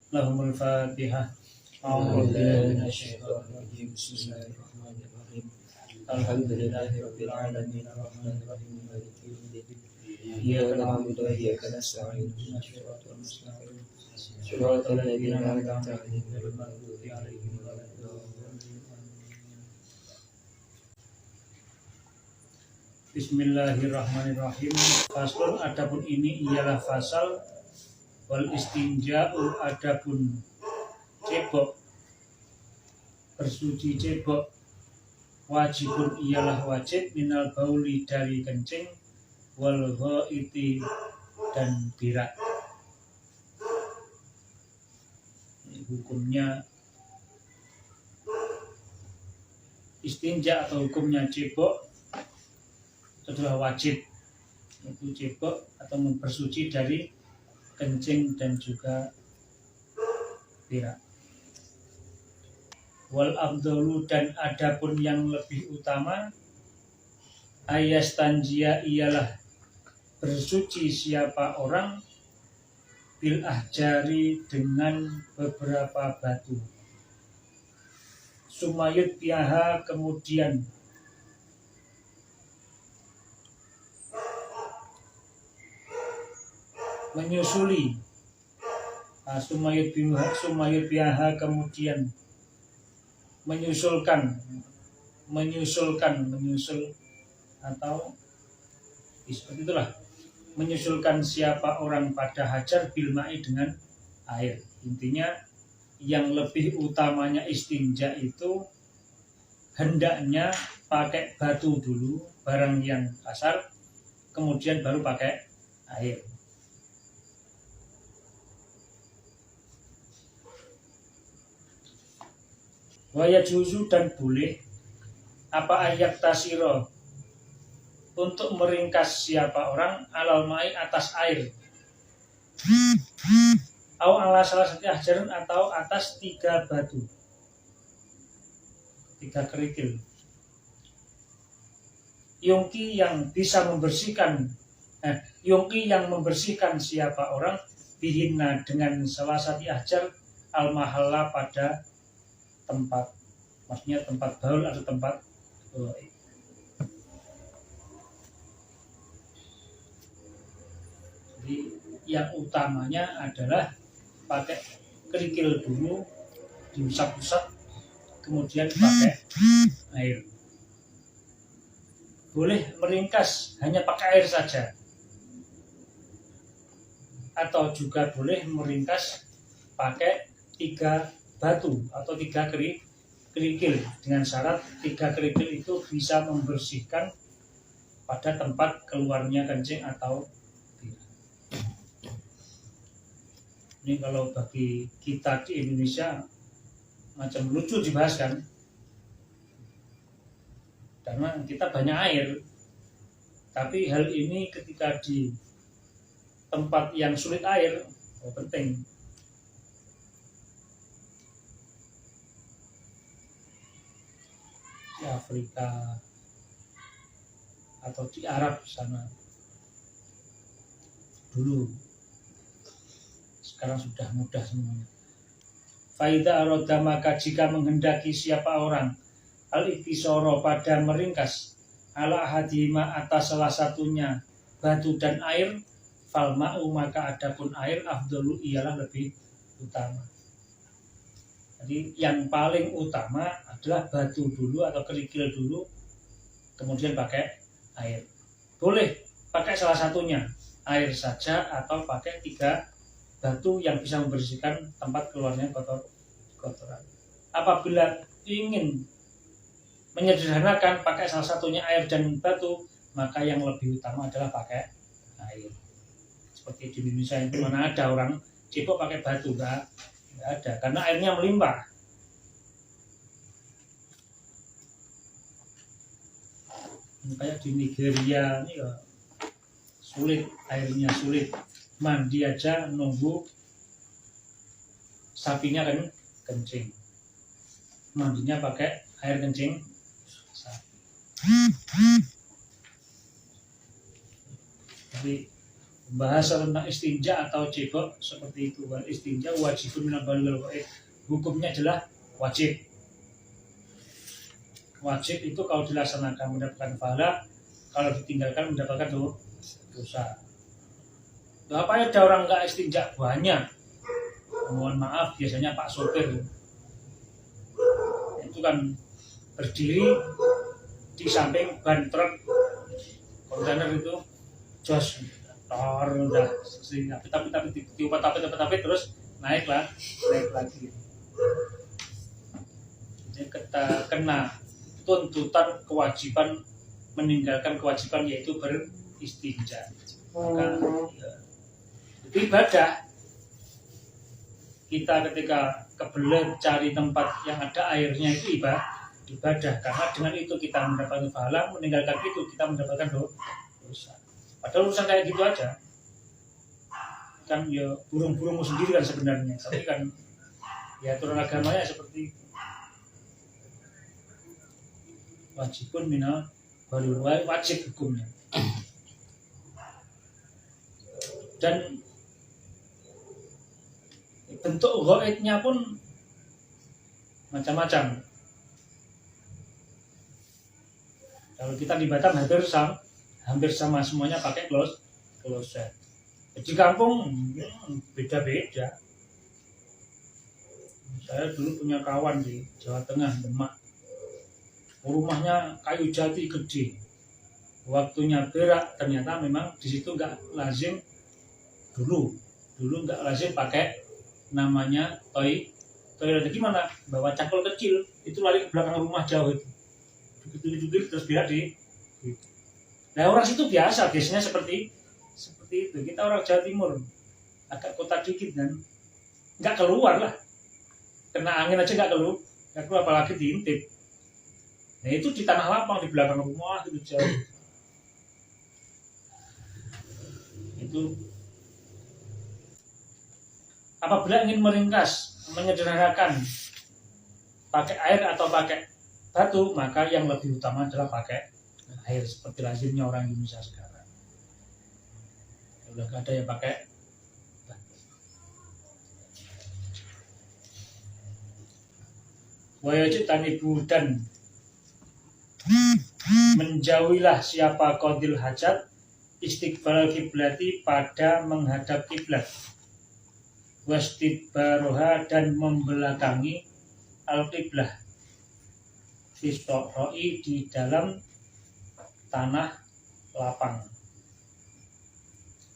Lahumul Fatihah. أعوذ بالله من الشيطان الرجيم بسم الله الرحمن الرحيم الحمد لله رب العالمين الرحمن الرحيم مالك يوم الدين إياك نعبد وإياك نستعين اهدنا الصراط المستقيم صراط الذين أنعمت عليهم غير المغضوب عليهم ولا الضالين. Bismillahirrahmanirrahim. Faslun, adapun ini ialah fasal. Wal istinja'u, adapun cebok, bersuci cebok, wajibun ialah wajib, minal bauli dari kencing, wal ghaiti dan birak. Ini hukumnya istinja atau hukumnya cebok itu adalah wajib, itu cebok atau bersuci dari kencing dan juga birak. Wal abdulu, dan adapun yang lebih utama, ayastanjia ialah bersuci siapa orang, bil ahjari dengan beberapa batu, sumayut biaha kemudian menyusuli, sumayut biaha kemudian menyusul atau seperti itulah, menyusulkan siapa orang pada hajar bilma'i dengan air. Intinya yang lebih utamanya istinja itu hendaknya pakai batu dulu, barang yang kasar, kemudian baru pakai air. Waya juzu, dan boleh apa ayat tasiro, untuk meringkas siapa orang, alal mai atas air, atau ala salah satu hajarun, atau atas 3 batu, 3 kerikil. Yungki yang bisa membersihkan, yungki yang membersihkan siapa orang, bihinna dengan salah satu hajar, al mahalla pada tempat, maksudnya tempat baul atau tempat jadi yang utamanya adalah pakai kerikil dulu, diusap-usap, kemudian pakai air. Boleh meringkas hanya pakai air saja, atau juga boleh meringkas pakai 3 batu atau 3 kerikil, dengan syarat 3 kerikil itu bisa membersihkan pada tempat keluarnya kencing atau birak. Ini kalau bagi kita di Indonesia macam lucu dibahas kan, karena kita banyak air, tapi hal ini ketika di tempat yang sulit air penting. Di Afrika atau di Arab sana dulu, sekarang sudah mudah semuanya. Faida aroda, maka jika menghendaki siapa orang, al-iktisoro pada meringkas, ala hadima atas salah satunya batu dan air, falma'u maka adapun air, afdalu ialah lebih utama. Jadi yang paling utama adalah batu dulu atau kerikil dulu, kemudian pakai air. Boleh pakai salah satunya, air saja, atau pakai 3 batu yang bisa membersihkan tempat keluarnya kotoran. Apabila ingin menyederhanakan pakai salah satunya air dan batu, maka yang lebih utama adalah pakai air. Seperti di Indonesia itu mana ada orang cebok pakai batu, enggak ada, karena airnya melimpah. Kayak di Nigeria ini ya sulit, airnya sulit, mandi aja nunggu sapinya kan kencing, mandinya pakai air kencing sapi. Jadi Bahasa tentang istinja atau cebok seperti itu. Wal istinja wajibun minal bauli wal ghaid. Hukumnya adalah wajib. Wajib itu kalau dilaksanakan mendapatkan pahala, kalau ditinggalkan mendapatkan dosa. Apa ada orang nggak istinja banyak? Mohon maaf, biasanya Pak sopir itu kan berdiri di samping ban truk kontainer itu jos udah tapi tiupan tapi terus naik lagi. Jadi kita kena tuntutan kewajiban meninggalkan kewajiban yaitu beristinja. Maka itu ibadah. Kita ketika kebelet cari tempat yang ada airnya itu ibadah, karena dengan itu kita mendapatkan pahala, meninggalkan itu kita mendapatkan dosa. Padahal urusan kayak gitu aja kan ya burung-burungmu sendiri kan sebenarnya, tapi kan ya aturan agamanya seperti itu. Wajibun minal bauli wajib hukumnya. Dan bentuk ghaidnya pun macam-macam. Kalau kita di Batam hampir sama semuanya pakai kloset. Di kampung beda-beda. Saya dulu punya kawan di Jawa Tengah, Demak. Rumahnya kayu jati gede. Waktunya berak, ternyata memang di situ nggak lazim dulu nggak lazim pakai namanya toilet. Gimana? Bawa cangkul kecil, itu lari ke belakang rumah jauh itu. Duduk terus berak di. Nah orang situ biasanya seperti itu. Kita orang Jawa Timur, agak kota dikit kan, nggak keluar lah. Kena angin aja nggak keluar apalagi diintip. Nah itu di tanah lapang di belakang rumah itu jauh. Itu apabila ingin meringkas, menyederhanakan pakai air atau pakai batu, maka yang lebih utama adalah pakai air seperti lazimnya orang Indonesia sekarang. Udah gak ada yang pakai batu. Wajib tanibu dan menjauhilah siapa qadil hajat istiqbal kiblati pada menghadap kiblat. Wastidbaroha dan membelakangi al-qiblah fistoroi di dalam tanah lapang.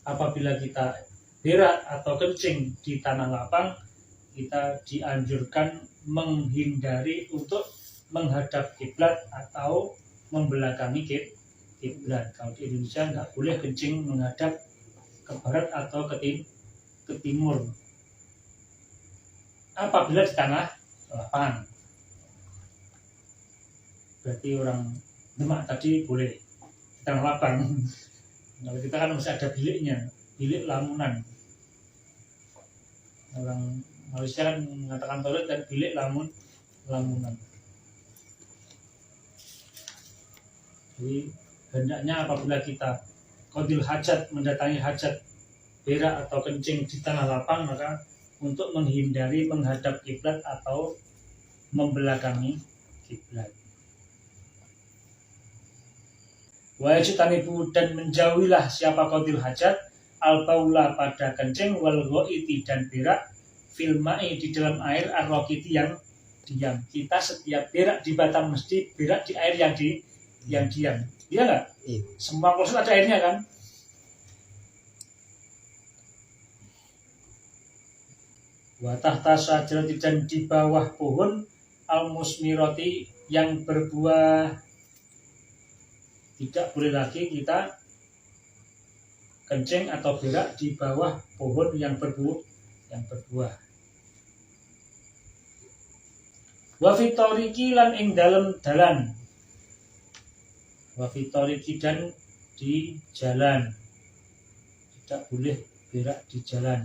Apabila kita berak atau kencing di tanah lapang, kita dianjurkan menghindari untuk menghadap kiblat atau membelakangi kiblat. Kalau di Indonesia nggak boleh kencing menghadap ke barat atau ke timur. Apabila di tanah lapang, berarti orang Demak tadi boleh di tanah lapang. Kalau kita kan masih ada biliknya, bilik lamunan. Orang Malaysia kan mengatakan toilet dan bilik lamunan. Jadi hendaknya apabila kita qadil hajat, mendatangi hajat, berak atau kencing di tanah lapang, maka untuk menghindari menghadap kiblat atau membelakangi kiblat. Wajib tanibu dan menjauhilah siapa qadil hajat al-baula pada kencing wal ghaiti dan berak fil ma'i di dalam air ar-raqiti yang diam. Kita setiap berak di Batam mesti berak di air yang diam. Iya enggak? Iya. Semua kloset ada airnya kan? Wa tahta syajarati dan di bawah pohon al-musmirati yang berbuah. Tidak boleh lagi kita kencing atau berak di bawah pohon yang berbuah. Wa fitoriki lan ing dalem dalan. Wa fitoriki dan di jalan. Tidak boleh berak di jalan.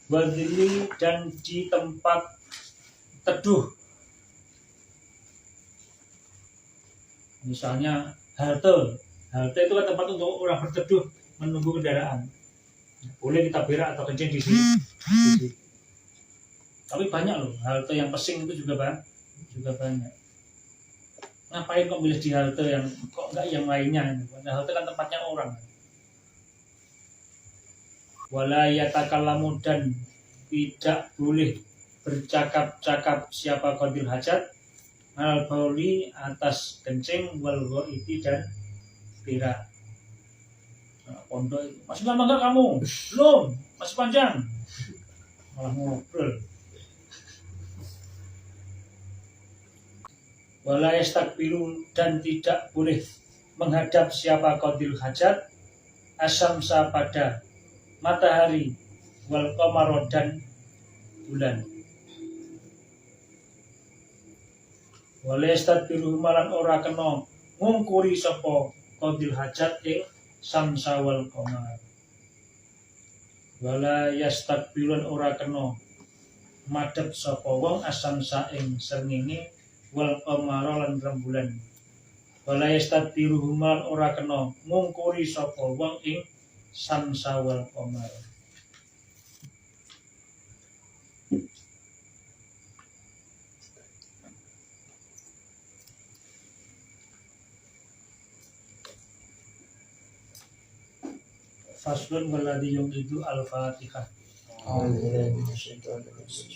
Wa dhilli dan di tempat teduh. Misalnya halte itu kan tempat untuk orang berteduh menunggu kendaraan. Boleh kita berak atau kencing di sini. Tapi banyak loh halte yang pesing itu juga banyak. Ngapain kok milih di halte yang kok enggak yang lainnya? Halte kan tempatnya orang. Wala yatakallamu, dan tidak boleh bercakap-cakap siapa qadil hajat al bauli atas kencing wal ghaiti dan berak. Nah, pondok masih lama enggak kamu? Belum, masih panjang. Malah ngobrol. Wala yastakbilu, dan tidak boleh menghadap siapa qadil hajat asyamsa pada matahari wal qamar dan bulan. Wala yastakbilu malan ora kena ngungkuri sapa qadil hajat ing samsa wal qamar. Wala yastakbilun, ora kena madhep sapa wong asamsa ing srengenge wal qamara lan rembulan. Wala yastakbiru man, ora kena ngungkuri sapa wong ing samsa wal qamar. Faslun waladhi yuqidu al-Fatihah. A'udzu billahi minasyaitonir rajim.